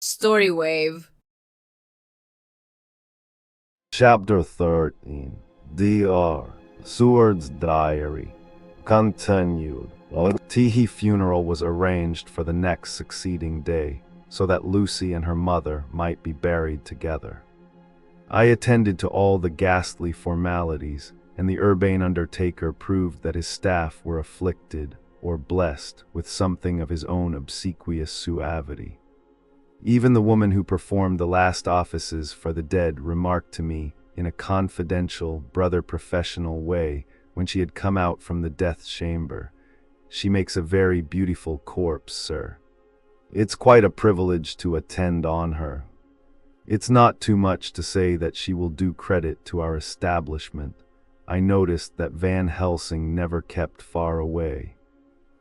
StoryWave. Chapter 13. Dr. Seward's Diary. Continued. A Teehee funeral was arranged for the next succeeding day, so that Lucy and her mother might be buried together. I attended to all the ghastly formalities, and the urbane undertaker proved that his staff were afflicted or blessed with something of his own obsequious suavity. Even the woman who performed the last offices for the dead remarked to me in a confidential, brother-professional way when she had come out from the death chamber, "She makes a very beautiful corpse, sir. It's quite a privilege to attend on her. It's not too much to say that she will do credit to our establishment." I noticed that Van Helsing never kept far away.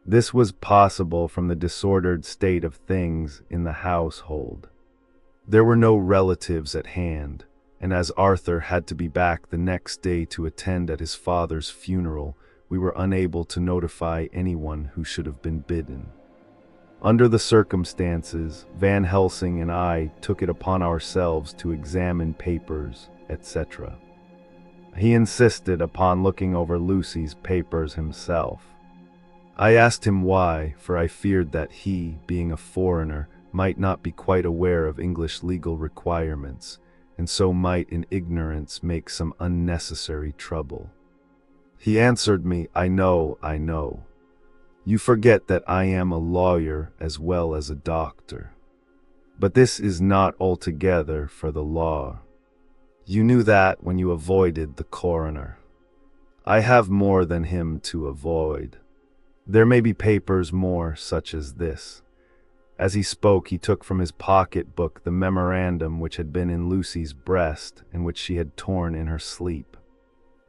This was possible from the disordered state of things in the household. There were no relatives at hand, and as Arthur had to be back the next day to attend at his father's funeral, we were unable to notify anyone who should have been bidden. Under the circumstances, Van Helsing and I took it upon ourselves to examine papers, etc. He insisted upon looking over Lucy's papers himself. I asked him why, for I feared that he, being a foreigner, might not be quite aware of English legal requirements, and so might in ignorance make some unnecessary trouble. He answered me, I know. You forget that I am a lawyer as well as a doctor. But this is not altogether for the law. You knew that when you avoided the coroner. I have more than him to avoid. There may be papers more such as this." As he spoke, he took from his pocket-book the memorandum which had been in Lucy's breast and which she had torn in her sleep.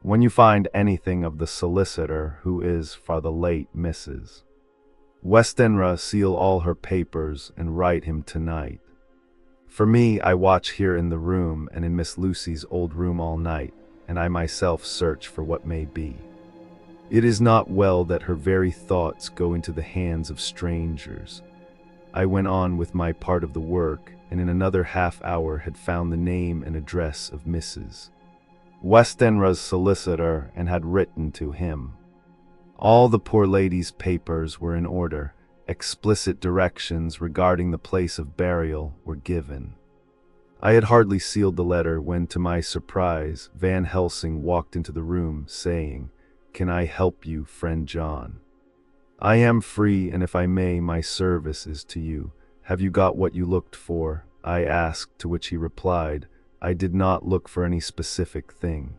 "When you find anything of the solicitor who is for the late Mrs. Westenra, seal all her papers and write him tonight. For me, I watch here in the room and in Miss Lucy's old room all night, and I myself search for what may be. It is not well that her very thoughts go into the hands of strangers." I went on with my part of the work, and in another half-hour had found the name and address of Mrs. Westenra's solicitor and had written to him. All the poor lady's papers were in order. Explicit directions regarding the place of burial were given. I had hardly sealed the letter when, to my surprise, Van Helsing walked into the room, saying, "Can I help you, friend John? I am free, and if I may, my service is to you. Have you got what you looked for?" I asked, to which he replied, "I did not look for any specific thing.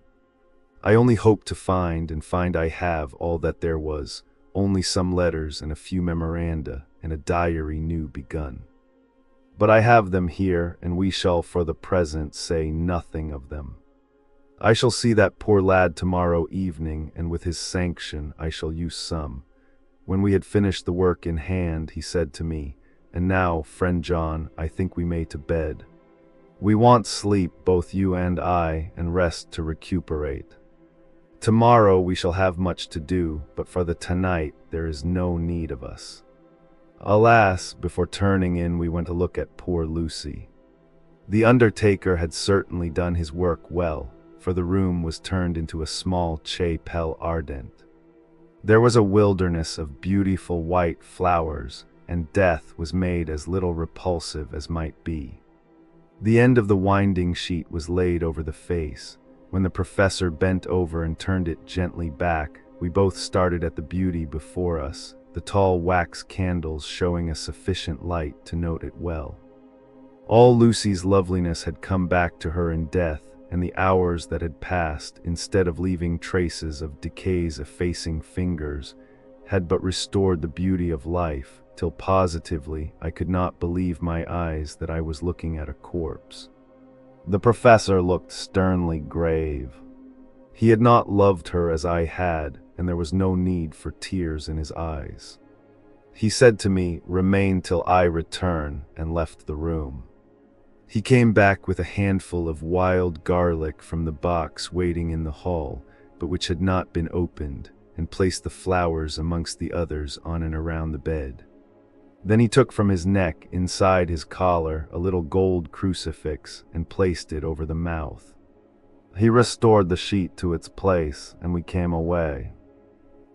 I only hope to find, and find I have, all that there was, only some letters and a few memoranda, and a diary new begun. But I have them here, and we shall for the present say nothing of them. I shall see that poor lad tomorrow evening, and with his sanction I shall use some." When we had finished the work in hand, he said to me, "And now, friend John, I think we may to bed. We want sleep, both you and I, and rest to recuperate. Tomorrow we shall have much to do, but for the tonight there is no need of us." Alas, before turning in we went to look at poor Lucy. The undertaker had certainly done his work well, for the room was turned into a small chapelle ardente. There was a wilderness of beautiful white flowers, and death was made as little repulsive as might be. The end of the winding sheet was laid over the face. When the professor bent over and turned it gently back, we both started at the beauty before us, the tall wax candles showing a sufficient light to note it well. All Lucy's loveliness had come back to her in death, and the hours that had passed, instead of leaving traces of decay's effacing fingers, had but restored the beauty of life, till positively I could not believe my eyes that I was looking at a corpse. The professor looked sternly grave. He had not loved her as I had, and there was no need for tears in his eyes. He said to me, "Remain till I return," and left the room. He came back with a handful of wild garlic from the box waiting in the hall, but which had not been opened, and placed the flowers amongst the others on and around the bed. Then he took from his neck, inside his collar, a little gold crucifix and placed it over the mouth. He restored the sheet to its place, and we came away.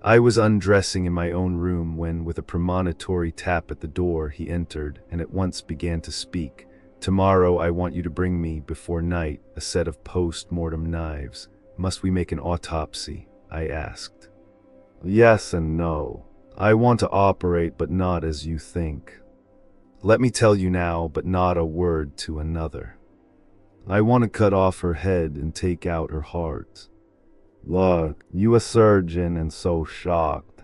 I was undressing in my own room when, with a premonitory tap at the door, he entered and at once began to speak. "Tomorrow I want you to bring me, before night, a set of post-mortem knives. Must we make an autopsy?" I asked. "Yes and no. I want to operate, but not as you think. Let me tell you now, but not a word to another. I want to cut off her head and take out her heart. Look, you a surgeon and so shocked.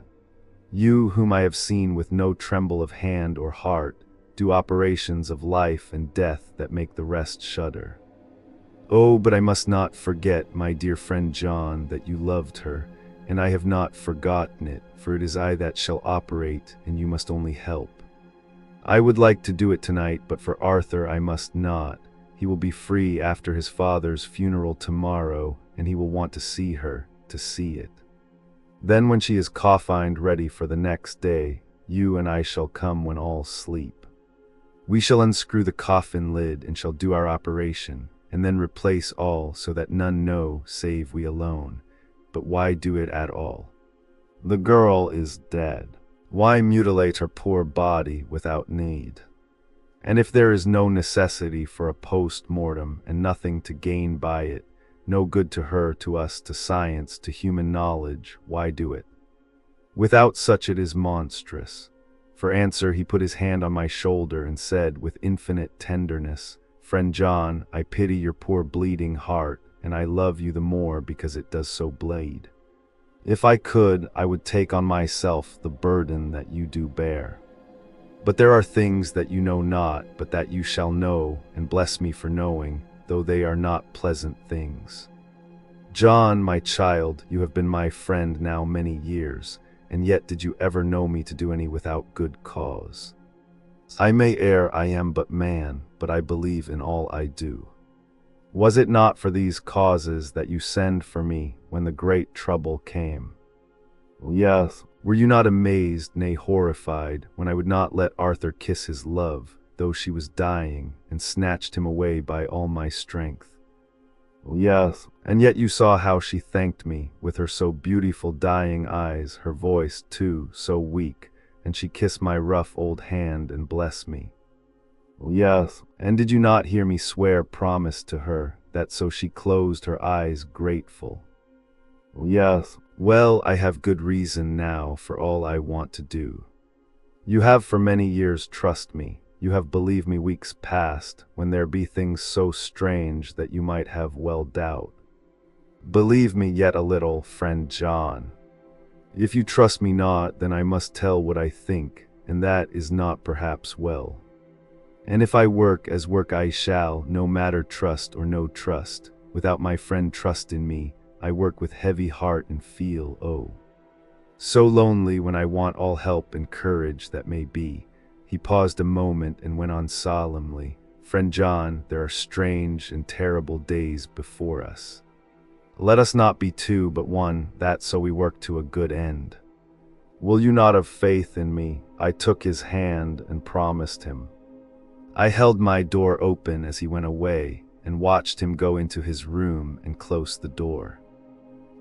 You whom I have seen with no tremble of hand or heart, do operations of life and death that make the rest shudder. Oh, but I must not forget, my dear friend John, that you loved her, and I have not forgotten it, for it is I that shall operate, and you must only help. I would like to do it tonight, but for Arthur I must not. He will be free after his father's funeral tomorrow, and he will want to see her, to see it. Then when she is coffined ready for the next day, you and I shall come when all sleep. We shall unscrew the coffin lid and shall do our operation, and then replace all so that none know save we alone. But why do it at all? The girl is dead. Why mutilate her poor body without need? And if there is no necessity for a post-mortem and nothing to gain by it, no good to her, to us, to science, to human knowledge, why do it? Without such it is monstrous. For answer he put his hand on my shoulder and said with infinite tenderness, "Friend John, I pity your poor bleeding heart, and I love you the more because it does so bleed. If I could, I would take on myself the burden that you do bear. But there are things that you know not, but that you shall know, and bless me for knowing, though they are not pleasant things. John, my child, you have been my friend now many years, and yet did you ever know me to do any without good cause? I may err, I am but man, but I believe in all I do. Was it not for these causes that you sent for me when the great trouble came? Yes. Were you not amazed, nay horrified, when I would not let Arthur kiss his love, though she was dying, and snatched him away by all my strength? Yes. And yet you saw how she thanked me, with her so beautiful dying eyes, her voice, too, so weak, and she kissed my rough old hand and blessed me. Yes. And did you not hear me swear promise to her, that so she closed her eyes grateful? Yes. Well, I have good reason now for all I want to do. You have for many years trust me. You have believed me weeks past, when there be things so strange that you might have well doubt. Believe me yet a little, friend John. If you trust me not, then I must tell what I think, and that is not perhaps well. And if I work as work I shall, no matter trust or no trust, without my friend trust in me, I work with heavy heart and feel, oh, so lonely when I want all help and courage that may be. He paused a moment and went on solemnly, "Friend John, there are strange and terrible days before us. Let us not be two but one, that so we work to a good end. Will you not have faith in me?" I took his hand and promised him. I held my door open as he went away and watched him go into his room and close the door.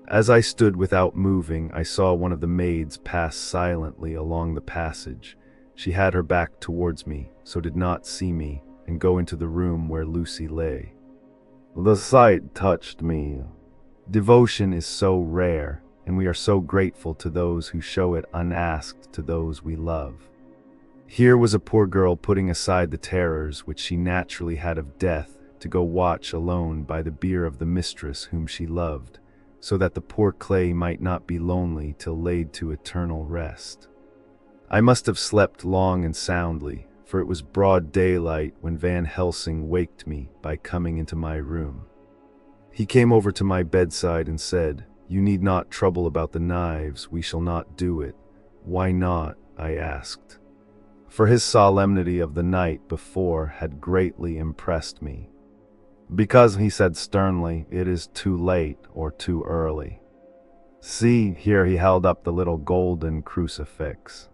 As I stood without moving, I saw one of the maids pass silently along the passage. She had her back towards me, so did not see me, and go into the room where Lucy lay. The sight touched me. Devotion is so rare, and we are so grateful to those who show it unasked to those we love. Here was a poor girl putting aside the terrors which she naturally had of death to go watch alone by the bier of the mistress whom she loved, so that the poor clay might not be lonely till laid to eternal rest. I must have slept long and soundly, for it was broad daylight when Van Helsing waked me by coming into my room. He came over to my bedside and said, "You need not trouble about the knives, we shall not do it." "Why not?" I asked. For his solemnity of the night before had greatly impressed me. "Because," he said sternly, "it is too late or too early. See, here," he held up the little golden crucifix.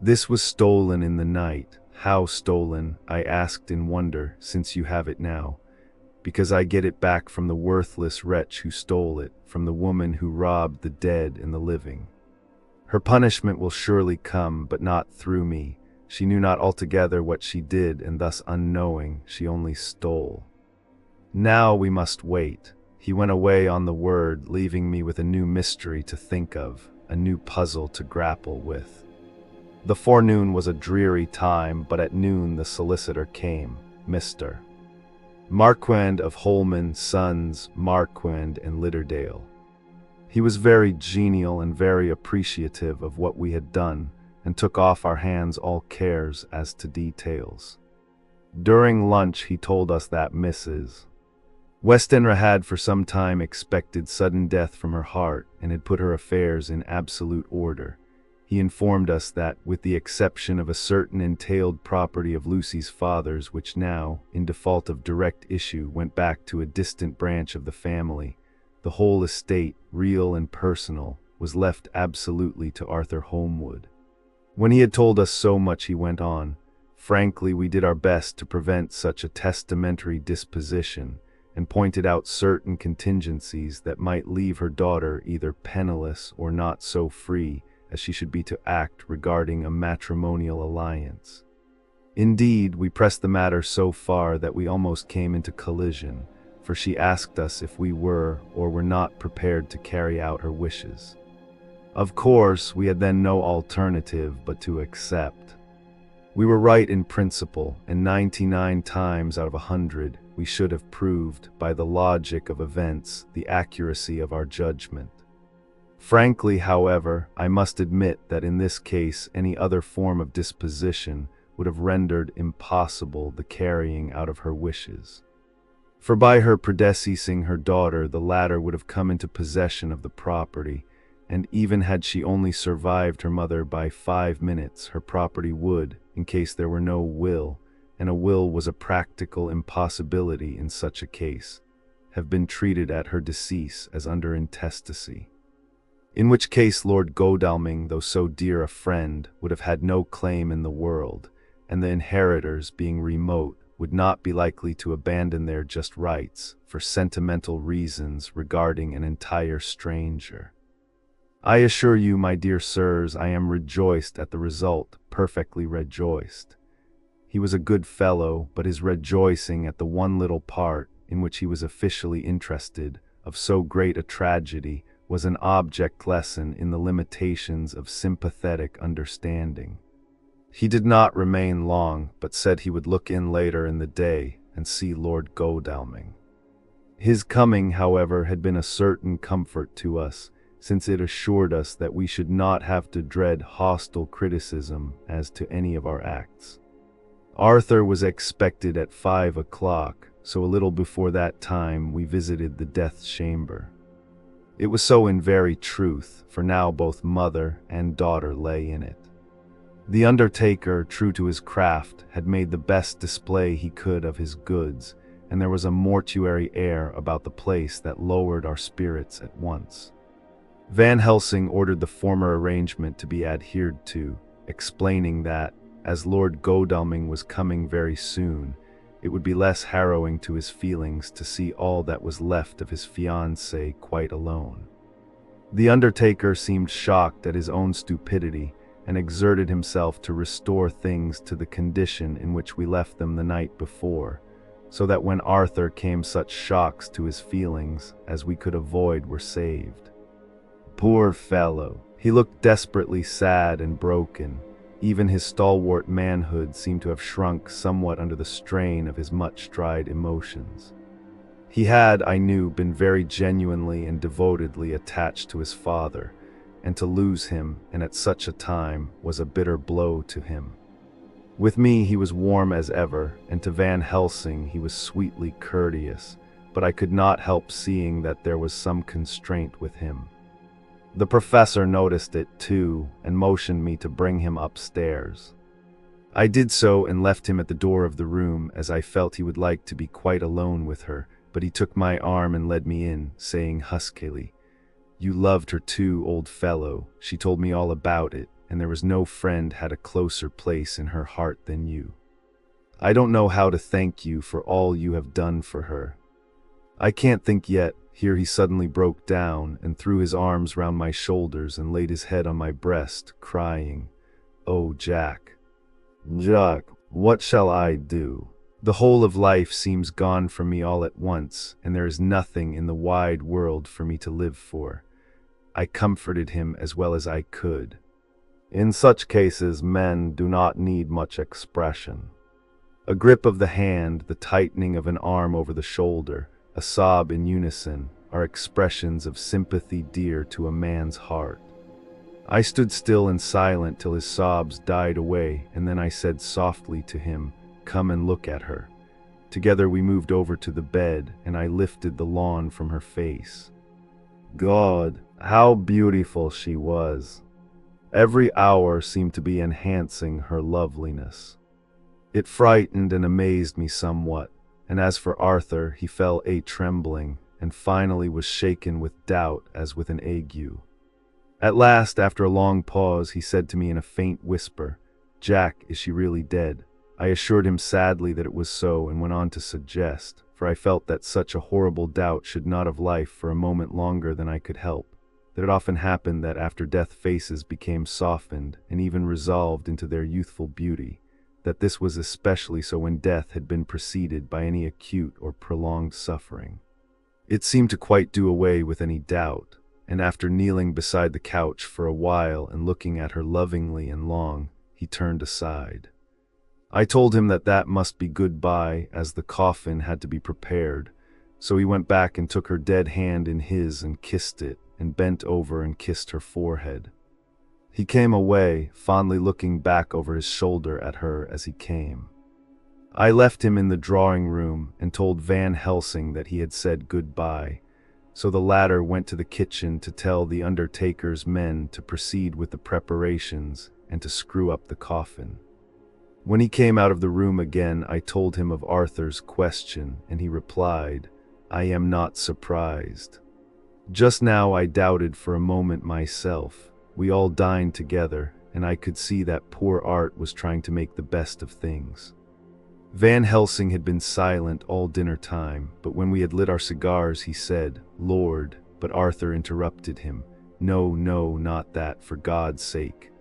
This was stolen in the night. How stolen? I asked in wonder, since you have it now. Because I get it back from the worthless wretch who stole it, from the woman who robbed the dead and the living. Her punishment will surely come, but not through me. She knew not altogether what she did, and thus unknowing, she only stole. Now we must wait. He went away on the word, leaving me with a new mystery to think of, a new puzzle to grapple with. The forenoon was a dreary time, but at noon the solicitor came, Mr. Marquand of Holman, Sons, Marquand and Litterdale. He was very genial and very appreciative of what we had done, and took off our hands all cares as to details. During lunch he told us that Mrs. Westenra had for some time expected sudden death from her heart, and had put her affairs in absolute order. He informed us that, with the exception of a certain entailed property of Lucy's father's, which now, in default of direct issue, went back to a distant branch of the family, the whole estate, real and personal, was left absolutely to Arthur Holmwood. When he had told us so much, he went on, "Frankly, we did our best to prevent such a testamentary disposition, and pointed out certain contingencies that might leave her daughter either penniless or not so free as she should be to act regarding a matrimonial alliance. Indeed, we pressed the matter so far that we almost came into collision, for she asked us if we were or were not prepared to carry out her wishes. Of course, we had then no alternative but to accept. We were right in principle, and 99 times out of 100 we should have proved, by the logic of events, the accuracy of our judgment. Frankly, however, I must admit that in this case any other form of disposition would have rendered impossible the carrying out of her wishes. For by her predeceasing her daughter, the latter would have come into possession of the property, and even had she only survived her mother by 5 minutes, her property would, in case there were no will, and a will was a practical impossibility in such a case, have been treated at her decease as under intestacy. In which case Lord Godalming, though so dear a friend, would have had no claim in the world, and the inheritors, being remote, would not be likely to abandon their just rights for sentimental reasons regarding an entire stranger. I assure you, my dear sirs, I am rejoiced at the result, perfectly rejoiced. He was a good fellow, but his rejoicing at the one little part, in which he was officially interested, of so great a tragedy, was an object lesson in the limitations of sympathetic understanding. He did not remain long, but said he would look in later in the day and see Lord Godalming. His coming, however, had been a certain comfort to us, since it assured us that we should not have to dread hostile criticism as to any of our acts. Arthur was expected at 5 o'clock, so a little before that time we visited the death chamber. It was so in very truth, for now both mother and daughter lay in it. The undertaker, true to his craft, had made the best display he could of his goods, and there was a mortuary air about the place that lowered our spirits at once. Van Helsing ordered the former arrangement to be adhered to, explaining that, as Lord Godalming was coming very soon, it would be less harrowing to his feelings to see all that was left of his fiancée quite alone. The undertaker seemed shocked at his own stupidity, and exerted himself to restore things to the condition in which we left them the night before, so that when Arthur came such shocks to his feelings as we could avoid were saved. Poor fellow! He looked desperately sad and broken. Even his stalwart manhood seemed to have shrunk somewhat under the strain of his much-tried emotions. He had, I knew, been very genuinely and devotedly attached to his father, and to lose him, and at such a time, was a bitter blow to him. With me he was warm as ever, and to Van Helsing he was sweetly courteous, but I could not help seeing that there was some constraint with him. The professor noticed it too, and motioned me to bring him upstairs. I did so and left him at the door of the room, as I felt he would like to be quite alone with her, but he took my arm and led me in, saying huskily, "You loved her too, old fellow. She told me all about it. and there was no friend had a closer place in her heart than you. I don't know how to thank you for all you have done for her. I can't think yet." Here he suddenly broke down and threw his arms round my shoulders and laid his head on my breast, crying, "Oh, Jack, Jack, what shall I do? The whole of life seems gone from me all at once, and there is nothing in the wide world for me to live for." I comforted him as well as I could. "In such cases, men do not need much expression. A grip of the hand, the tightening of an arm over the shoulder, a sob in unison, are expressions of sympathy dear to a man's heart." I stood still and silent till his sobs died away, and then I said softly to him, "Come and look at her." Together we moved over to the bed, and I lifted the lawn from her face. God, how beautiful she was! Every hour seemed to be enhancing her loveliness. It frightened and amazed me somewhat, and as for Arthur, he fell a-trembling, and finally was shaken with doubt as with an ague. At last, after a long pause, he said to me in a faint whisper, "Jack, is she really dead?" I assured him sadly that it was so, and went on to suggest, for I felt that such a horrible doubt should not have life for a moment longer than I could help, that it often happened that after death faces became softened and even resolved into their youthful beauty, that this was especially so when death had been preceded by any acute or prolonged suffering. It seemed to quite do away with any doubt, and after kneeling beside the couch for a while and looking at her lovingly and long, he turned aside. I told him that that must be goodbye, as the coffin had to be prepared, so he went back and took her dead hand in his and kissed it, and bent over and kissed her forehead. He came away, fondly looking back over his shoulder at her as he came. I left him in the drawing room and told Van Helsing that he had said goodbye, so the latter went to the kitchen to tell the undertaker's men to proceed with the preparations and to screw up the coffin. When he came out of the room again, I told him of Arthur's question, and he replied, "I am not surprised. Just now I doubted for a moment myself. We all dined together, and I could see that poor Art was trying to make the best of things." Van Helsing had been silent all dinner time, but when we had lit our cigars he said, "Lord," but Arthur interrupted him, "No, no, not that, for God's sake.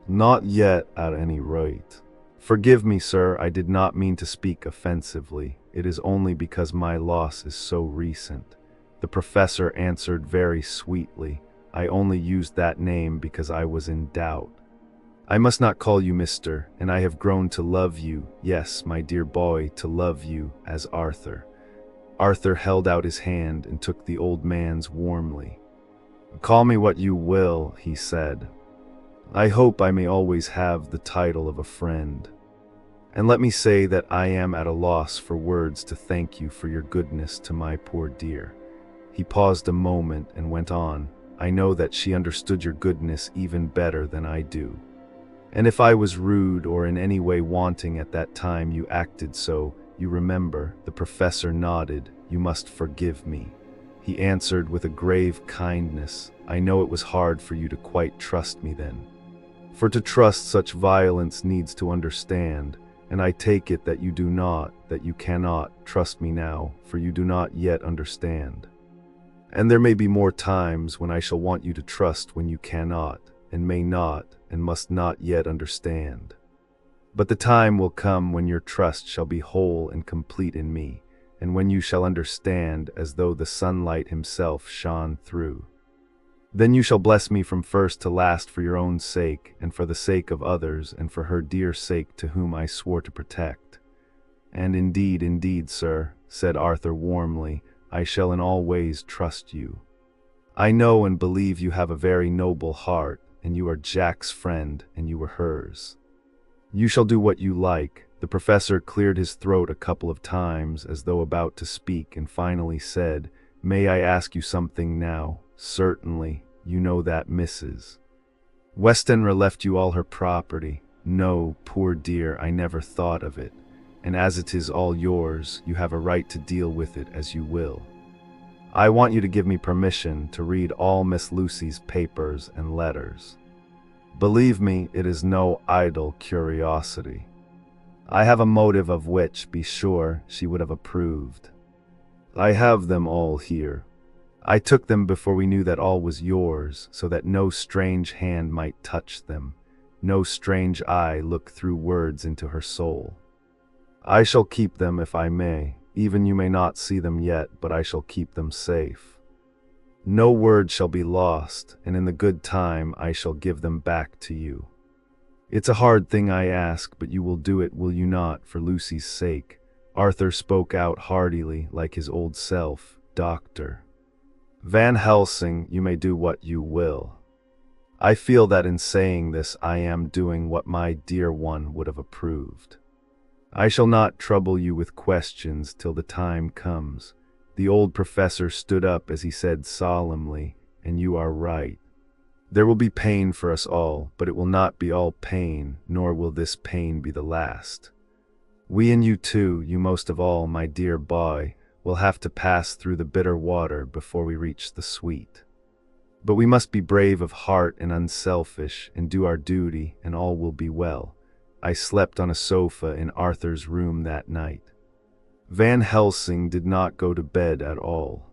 Not yet, at any rate. Forgive me, sir, I did not mean to speak offensively. It is only because my loss is so recent." The professor answered very sweetly, "I only used that name because I was in doubt. I must not call you Mr., and I have grown to love you, yes, my dear boy, to love you as Arthur." Arthur held out his hand and took the old man's warmly. "Call me what you will," he said. "I hope I may always have the title of a friend. And let me say that I am at a loss for words to thank you for your goodness to my poor dear." He paused a moment and went on, "I know that she understood your goodness even better than I do. And if I was rude or in any way wanting at that time you acted so, you remember," the professor nodded, "you must forgive me." He answered with a grave kindness, "I know it was hard for you to quite trust me then. For to trust such violence needs to understand, and I take it that you do not, that you cannot, trust me now, for you do not yet understand. And there may be more times when I shall want you to trust when you cannot, and may not, and must not yet understand. But the time will come when your trust shall be whole and complete in me, and when you shall understand as though the sunlight himself shone through. Then you shall bless me from first to last for your own sake, and for the sake of others, and for her dear sake to whom I swore to protect. And indeed, sir," said Arthur warmly, "I shall in all ways trust you. I know and believe you have a very noble heart, and you are Jack's friend, and you were hers. You shall do what you like." The professor cleared his throat a couple of times as though about to speak, and finally said, "May I ask you something now?" "Certainly. You know that Mrs. Westenra left you all her property." "No, poor dear, I never thought of it. And as it is all yours, you have a right to deal with it as you will. I want you to give me permission to read all Miss Lucy's papers and letters." Believe me, it is no idle curiosity. I have a motive of which, be sure, she would have approved. I have them all here. I took them before we knew that all was yours, so that no strange hand might touch them, no strange eye look through words into her soul. I shall keep them if I may, even you may not see them yet, but I shall keep them safe. No word shall be lost, and in the good time I shall give them back to you. It's a hard thing I ask, but you will do it, will you not, for Lucy's sake? Arthur spoke out heartily, like his old self. Doctor Van Helsing, you may do what you will. I feel that in saying this I am doing what my dear one would have approved. I shall not trouble you with questions till the time comes. The old professor stood up as he said solemnly, and you are right. There will be pain for us all, but it will not be all pain, nor will this pain be the last. We and you too, you most of all, my dear boy, will have to pass through the bitter water before we reach the sweet. But we must be brave of heart and unselfish, and do our duty, and all will be well. I slept on a sofa in Arthur's room that night. Van Helsing did not go to bed at all.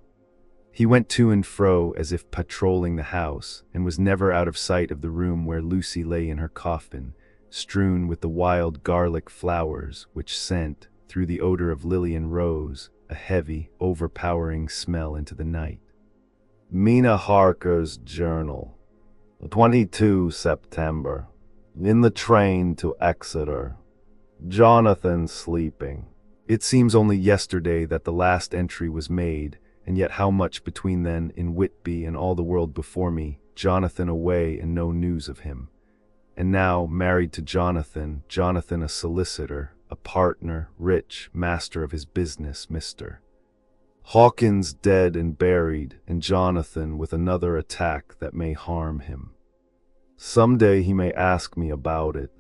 He went to and fro as if patrolling the house, and was never out of sight of the room where Lucy lay in her coffin, strewn with the wild garlic flowers which sent, through the odor of lily and rose, a heavy, overpowering smell into the night. Mina Harker's journal. 22 September. In the train to Exeter. Jonathan sleeping. It seems only yesterday that the last entry was made, and yet how much between then, in Whitby and all the world before me, Jonathan away and no news of him. And now, married to Jonathan, Jonathan a solicitor, a partner, rich, master of his business, Mr. Hawkins dead and buried, and Jonathan with another attack that may harm him. Some day he may ask me about it.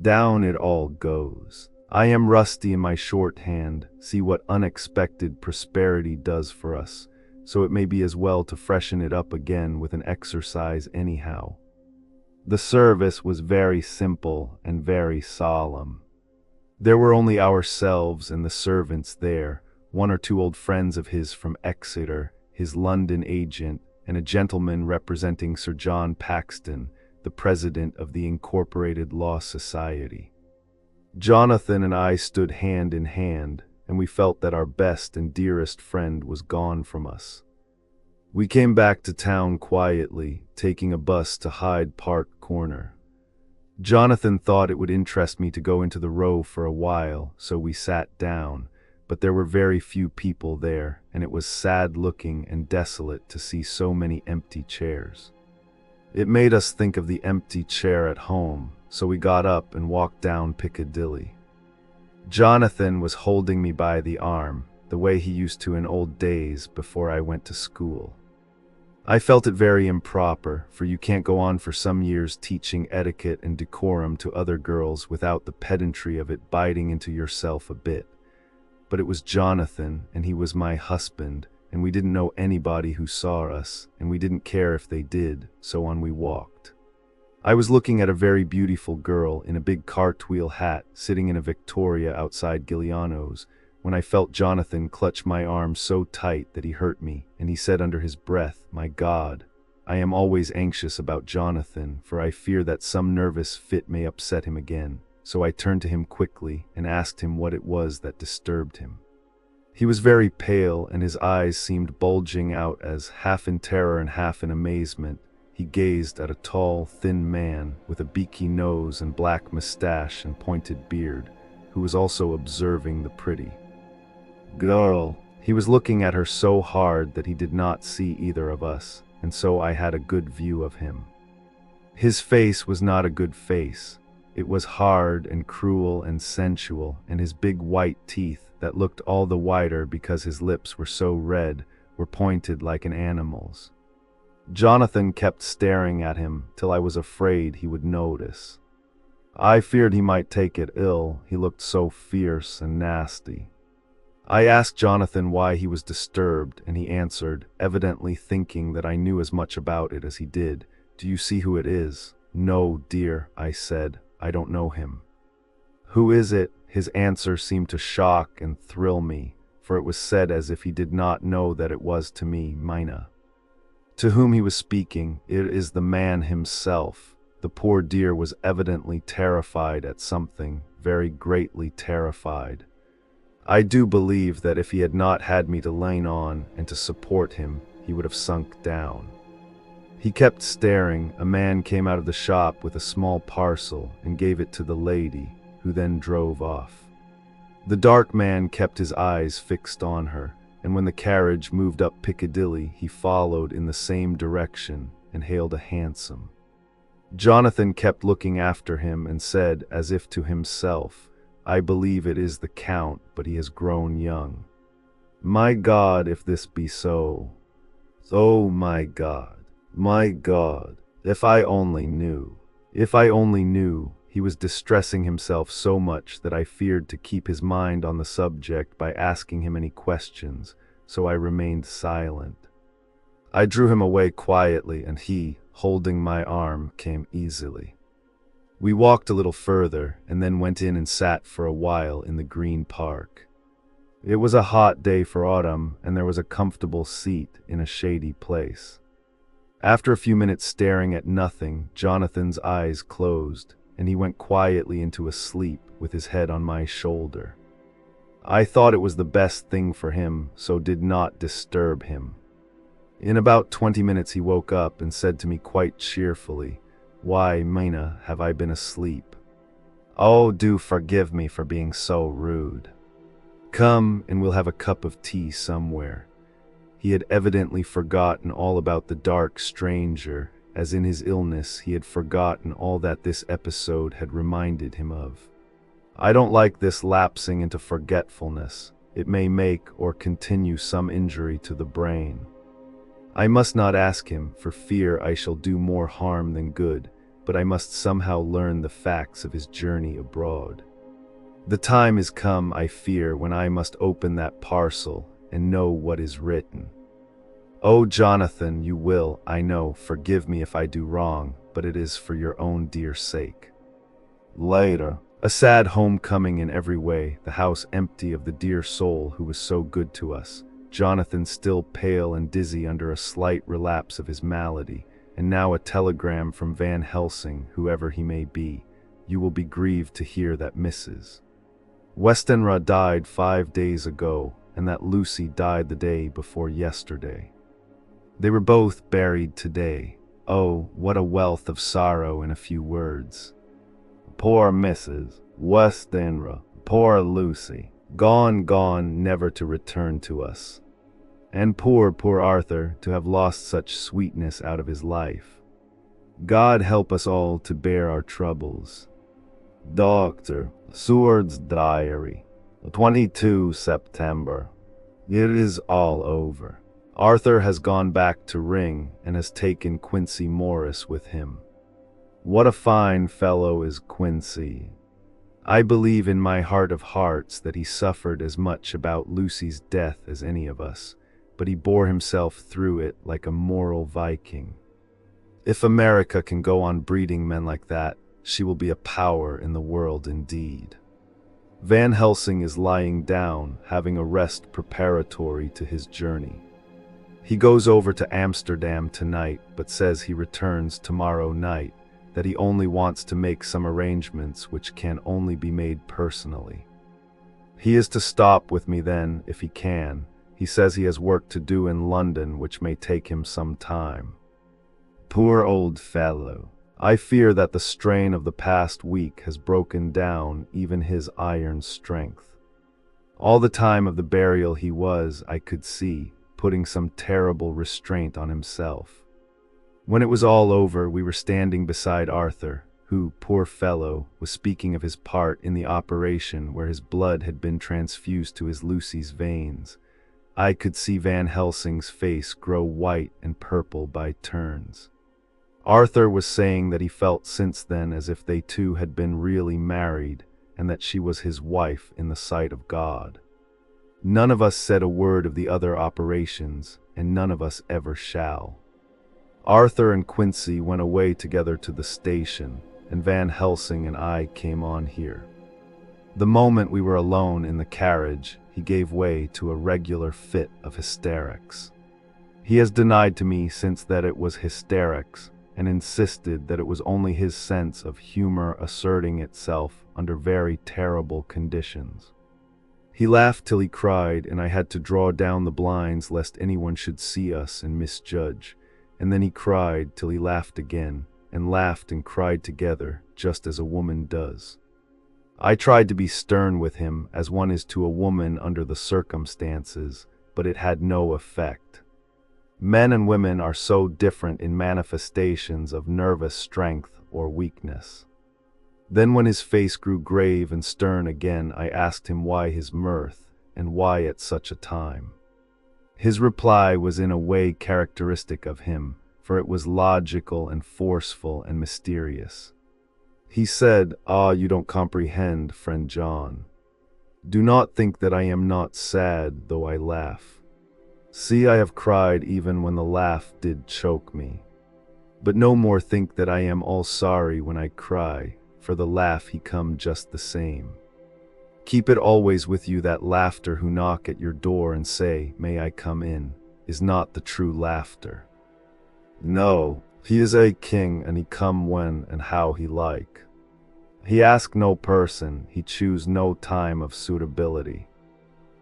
Down it all goes. I am rusty in my shorthand, see what unexpected prosperity does for us, so it may be as well to freshen it up again with an exercise anyhow. The service was very simple and very solemn. There were only ourselves and the servants there, one or two old friends of his from Exeter, his London agent, and a gentleman representing Sir John Paxton, the president of the Incorporated Law Society. Jonathan and I stood hand in hand, and we felt that our best and dearest friend was gone from us. We came back to town quietly, taking a bus to Hyde Park Corner. Jonathan thought it would interest me to go into the Row for a while, so we sat down, but there were very few people there, and it was sad-looking and desolate to see so many empty chairs. It made us think of the empty chair at home, so we got up and walked down Piccadilly. Jonathan was holding me by the arm, the way he used to in old days before I went to school. I felt it very improper, for you can't go on for some years teaching etiquette and decorum to other girls without the pedantry of it biting into yourself a bit. But it was Jonathan, and he was my husband, and we didn't know anybody who saw us, and we didn't care if they did, so on we walked. I was looking at a very beautiful girl in a big cartwheel hat sitting in a Victoria outside Giuliano's, when I felt Jonathan clutch my arm so tight that he hurt me, and he said under his breath, "My God, I am always anxious about Jonathan, for I fear that some nervous fit may upset him again." So I turned to him quickly and asked him what it was that disturbed him. He was very pale, and his eyes seemed bulging out as, half in terror and half in amazement, he gazed at a tall, thin man with a beaky nose and black mustache and pointed beard, who was also observing the pretty girl. He was looking at her so hard that he did not see either of us, and so I had a good view of him. His face was not a good face. It was hard and cruel and sensual, and his big white teeth, that looked all the whiter because his lips were so red, were pointed like an animal's. Jonathan kept staring at him till I was afraid he would notice. I feared he might take it ill, he looked so fierce and nasty. I asked Jonathan why he was disturbed, and he answered, evidently thinking that I knew as much about it as he did, "Do you see who it is? "No, dear," I said, "I don't know him." "Who is it?" His answer seemed to shock and thrill me, for it was said as if he did not know that it was to me, Mina. To whom he was speaking, it is the man himself. The poor dear was evidently terrified at something, very greatly terrified. I do believe that if he had not had me to lean on and to support him, he would have sunk down. He kept staring. A man came out of the shop with a small parcel and gave it to the lady, who then drove off. The dark man kept his eyes fixed on her, and when the carriage moved up Piccadilly, he followed in the same direction and hailed a hansom. Jonathan kept looking after him and said, as if to himself, "I believe it is the Count, but he has grown young. My God, if this be so. Oh my God, if I only knew. If I only knew." He was distressing himself so much that I feared to keep his mind on the subject by asking him any questions, so I remained silent. I drew him away quietly, and he, holding my arm, came easily. We walked a little further, and then went in and sat for a while in the Green Park. It was a hot day for autumn, and there was a comfortable seat in a shady place. After a few minutes staring at nothing, Jonathan's eyes closed, and he went quietly into a sleep with his head on my shoulder. I thought it was the best thing for him, so did not disturb him. In about 20 minutes he woke up and said to me quite cheerfully, "Why, Mina, have I been asleep? Oh, do forgive me for being so rude. Come and we'll have a cup of tea somewhere." He had evidently forgotten all about the dark stranger, as in his illness he had forgotten all that this episode had reminded him of. I don't like this lapsing into forgetfulness. It may make or continue some injury to the brain. I must not ask him, for fear I shall do more harm than good, but I must somehow learn the facts of his journey abroad. The time is come, I fear, when I must open that parcel and know what is written. Oh, Jonathan, you will, I know, forgive me if I do wrong, but it is for your own dear sake. Later. A sad homecoming in every way, the house empty of the dear soul who was so good to us, Jonathan still pale and dizzy under a slight relapse of his malady, and now a telegram from Van Helsing, whoever he may be. You will be grieved to hear that Mrs. Westenra died 5 days ago, and that Lucy died the day before yesterday. They were both buried today. Oh, what a wealth of sorrow in a few words. Poor Mrs. Westenra, poor Lucy, gone, never to return to us. And poor Arthur, to have lost such sweetness out of his life. God help us all to bear our troubles. Dr. Seward's Diary, 22 September. It is all over. Arthur has gone back to Ring and has taken Quincy Morris with him. What a fine fellow is Quincy. I believe in my heart of hearts that he suffered as much about Lucy's death as any of us, but he bore himself through it like a moral Viking. If America can go on breeding men like that, she will be a power in the world indeed. Van Helsing is lying down, having a rest preparatory to his journey. He goes over to Amsterdam tonight, but says he returns tomorrow night, that he only wants to make some arrangements which can only be made personally. He is to stop with me then, if he can. He says he has work to do in London which may take him some time. Poor old fellow. I fear that the strain of the past week has broken down even his iron strength. All the time of the burial he was, I could see, putting some terrible restraint on himself. When it was all over, we were standing beside Arthur, who, poor fellow, was speaking of his part in the operation where his blood had been transfused to his Lucy's veins. I could see Van Helsing's face grow white and purple by turns. Arthur was saying that he felt since then as if they two had been really married, and that she was his wife in the sight of God. None of us said a word of the other operations, and none of us ever shall. Arthur and Quincy went away together to the station, and Van Helsing and I came on here. The moment we were alone in the carriage, he gave way to a regular fit of hysterics. He has denied to me since that it was hysterics, and insisted that it was only his sense of humor asserting itself under very terrible conditions. He laughed till he cried, and I had to draw down the blinds lest anyone should see us and misjudge, and then he cried till he laughed again, and laughed and cried together, just as a woman does. I tried to be stern with him, as one is to a woman under the circumstances, but it had no effect. Men and women are so different in manifestations of nervous strength or weakness. Then when his face grew grave and stern again, I asked him why his mirth, and why at such a time. His reply was in a way characteristic of him, for it was logical and forceful and mysterious. He said, "Ah, you don't comprehend, friend John. Do not think that I am not sad, though I laugh. See, I have cried even when the laugh did choke me. But no more think that I am all sorry when I cry, for the laugh he come just the same. Keep it always with you that laughter who knock at your door and say, 'May I come in?' is not the true laughter. No, he is a king, and he come when and how he like. He ask no person, he choose no time of suitability.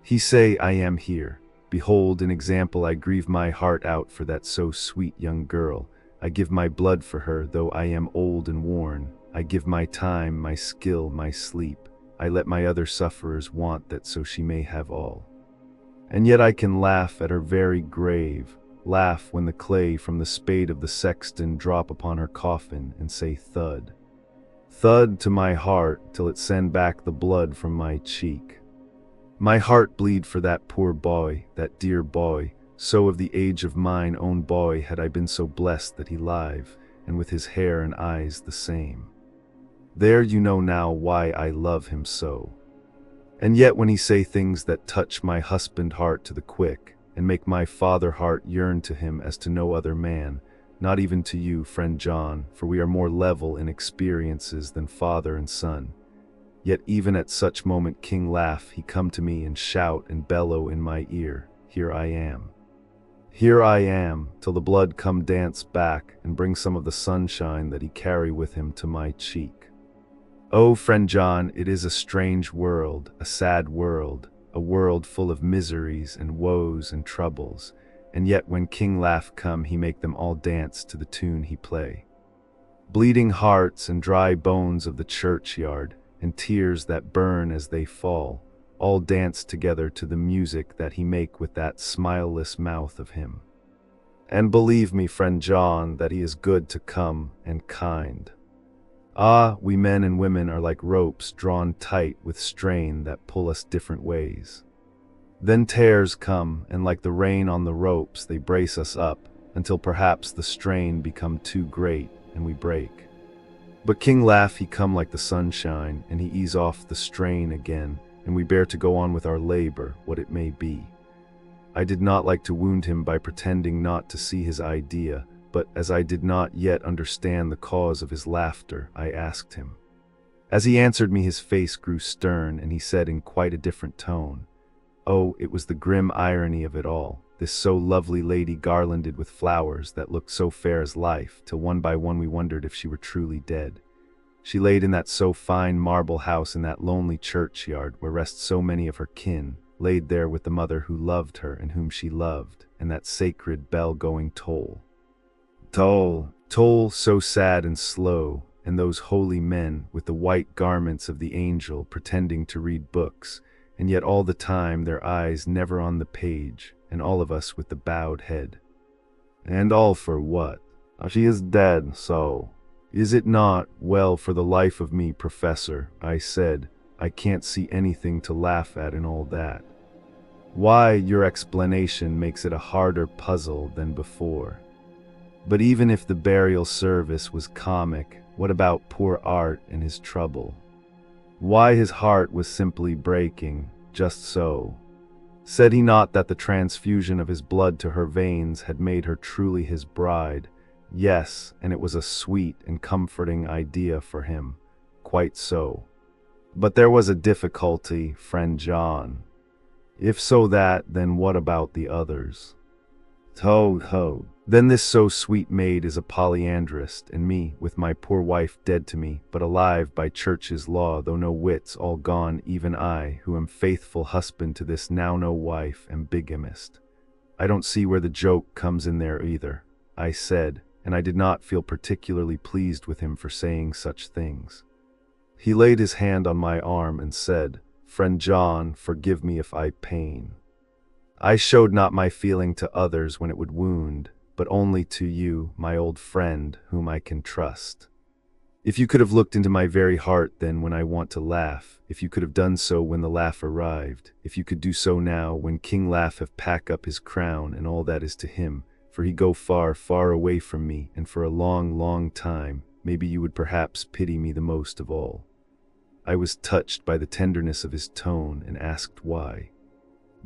He say, 'I am here. Behold an example, I grieve my heart out for that so sweet young girl. I give my blood for her, though I am old and worn. I give my time, my skill, my sleep. I let my other sufferers want that so she may have all. And yet I can laugh at her very grave, laugh when the clay from the spade of the sexton drop upon her coffin and say thud. Thud to my heart till it send back the blood from my cheek. My heart bleed for that poor boy, that dear boy, so of the age of mine own boy had I been so blessed that he live, and with his hair and eyes the same. There you know now why I love him so. And yet when he say things that touch my husband heart to the quick, and make my father heart yearn to him as to no other man, not even to you, friend John, for we are more level in experiences than father and son. Yet even at such moment king laugh, he come to me and shout and bellow in my ear, 'Here I am. Here I am,' till the blood come dance back and bring some of the sunshine that he carry with him to my cheek. Oh, friend John, it is a strange world, a sad world, a world full of miseries and woes and troubles, and yet when king laugh come, he make them all dance to the tune he play. Bleeding hearts and dry bones of the churchyard, and tears that burn as they fall, all dance together to the music that he make with that smileless mouth of him. And believe me, friend John, that he is good to come and kind. Ah, we men and women are like ropes drawn tight with strain that pull us different ways. Then tears come, and like the rain on the ropes, they brace us up, until perhaps the strain become too great, and we break. But king laugh, he come like the sunshine, and he ease off the strain again, and we bear to go on with our labor, what it may be. I did not like to wound him by pretending not to see his idea, but as I did not yet understand the cause of his laughter, I asked him. As he answered me, his face grew stern, and he said in quite a different tone, "Oh, it was the grim irony of it all, this so lovely lady garlanded with flowers that looked so fair as life, till one by one we wondered if she were truly dead. She laid in that so fine marble house in that lonely churchyard where rest so many of her kin, laid there with the mother who loved her and whom she loved, and that sacred bell going toll. Toll, toll, so sad and slow, and those holy men with the white garments of the angel pretending to read books, and yet all the time their eyes never on the page, and all of us with the bowed head. And all for what? She is dead, so. Is it not? Well, for the life of me, Professor, I said, I can't see anything to laugh at in all that. Why, your explanation makes it a harder puzzle than before. But even if the burial service was comic, what about poor Art and his trouble? Why, his heart was simply breaking, just so. Said he not that the transfusion of his blood to her veins had made her truly his bride, Yes, and it was a sweet and comforting idea for him. Quite so. But there was a difficulty, friend John. If so that, then what about the others? Ho, ho. Then this so sweet maid is a polyandrist, and me, with my poor wife dead to me, but alive by church's law, though no wits, all gone, even I, who am faithful husband to this now no wife, am bigamist. I don't see where the joke comes in there either, I said, and I did not feel particularly pleased with him for saying such things. He laid his hand on my arm and said, "Friend John, forgive me if I pain. I showed not my feeling to others when it would wound, but only to you, my old friend, whom I can trust. If you could have looked into my very heart then when I want to laugh, if you could have done so when the laugh arrived, if you could do so now when King Laugh have pack up his crown and all that is to him, for he go far, far away from me, and for a long, long time, maybe you would perhaps pity me the most of all." I was touched by the tenderness of his tone and asked why.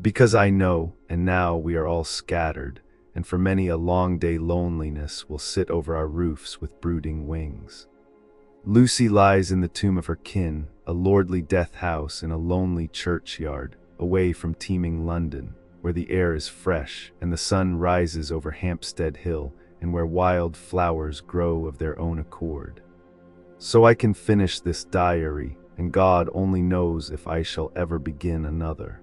"Because I know, and now we are all scattered, and for many a long day loneliness will sit over our roofs with brooding wings. Lucy lies in the tomb of her kin, a lordly death house in a lonely churchyard, away from teeming London, where the air is fresh and the sun rises over Hampstead Hill, and where wild flowers grow of their own accord. So I can finish this diary, and God only knows if I shall ever begin another.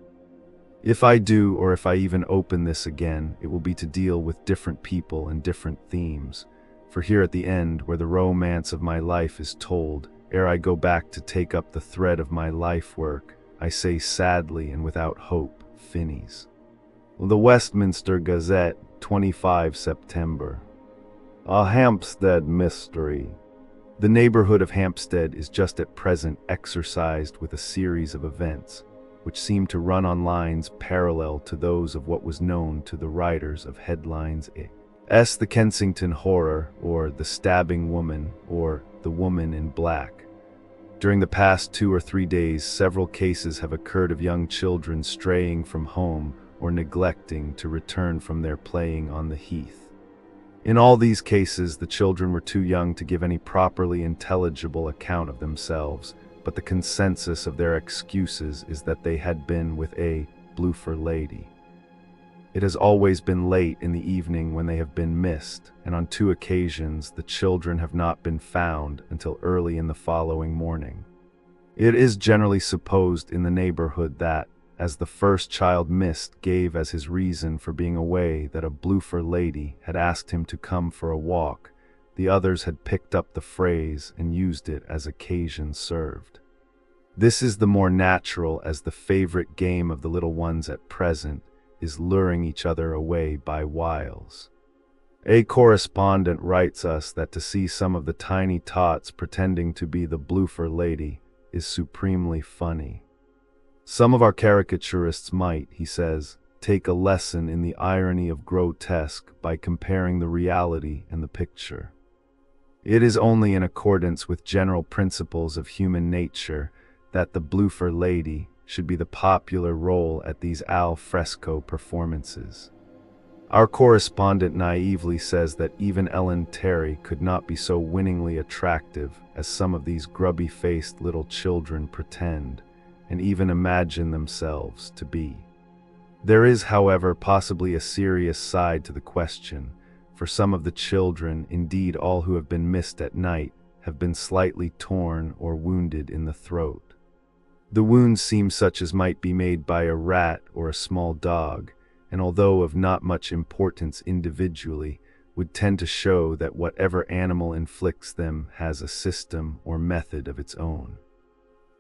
If I do, or if I even open this again, it will be to deal with different people and different themes, for here at the end, where the romance of my life is told, ere I go back to take up the thread of my life work, I say sadly and without hope, Finis. The Westminster Gazette, 25 September. A Hampstead Mystery. The neighborhood of Hampstead is just at present exercised with a series of events, which seem to run on lines parallel to those of what was known to the writers of headlines as the Kensington Horror, or the Stabbing Woman, or the Woman in Black. During the past 2 or 3 days, several cases have occurred of young children straying from home or neglecting to return from their playing on the heath. In all these cases, the children were too young to give any properly intelligible account of themselves, but the consensus of their excuses is that they had been with a bloofer lady. It has always been late in the evening when they have been missed, and on 2 occasions the children have not been found until early in the following morning. It is generally supposed in the neighborhood that, as the first child missed gave as his reason for being away that a bloofer lady had asked him to come for a walk, the others had picked up the phrase and used it as occasion served. This is the more natural, as the favorite game of the little ones at present is luring each other away by wiles. A correspondent writes us that to see some of the tiny tots pretending to be the bloofer lady is supremely funny. Some of our caricaturists might, he says, take a lesson in the irony of grotesque by comparing the reality and the picture. It is only in accordance with general principles of human nature that the bloofer lady should be the popular role at these al fresco performances. Our correspondent naively says that even Ellen Terry could not be so winningly attractive as some of these grubby-faced little children pretend, and even imagine themselves to be. There is, however, possibly a serious side to the question, for some of the children, indeed all who have been missed at night, have been slightly torn or wounded in the throat. The wounds seem such as might be made by a rat or a small dog, and although of not much importance individually, would tend to show that whatever animal inflicts them has a system or method of its own.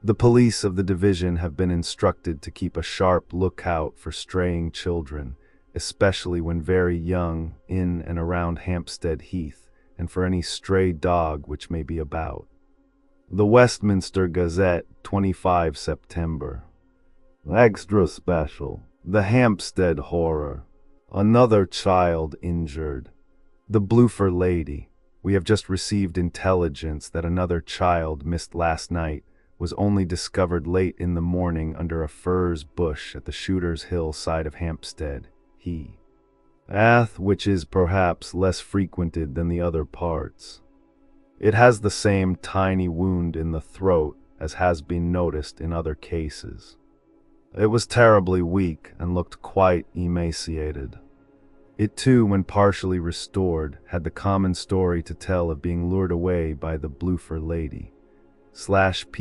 The police of the division have been instructed to keep a sharp lookout for straying children, especially when very young, in and around Hampstead Heath, and for any stray dog which may be about. The Westminster Gazette, 25 September. Extra special. The Hampstead Horror. Another child injured. The bloofer lady. We have just received intelligence that another child missed last night was only discovered late in the morning under a furze bush at the Shooter's Hill side of Hampstead. which is perhaps less frequented than the other parts. It has the same tiny wound in the throat as has been noticed in other cases. It was terribly weak and looked quite emaciated. It too, when partially restored, had the common story to tell of being lured away by the bloofer lady, /p/div/body,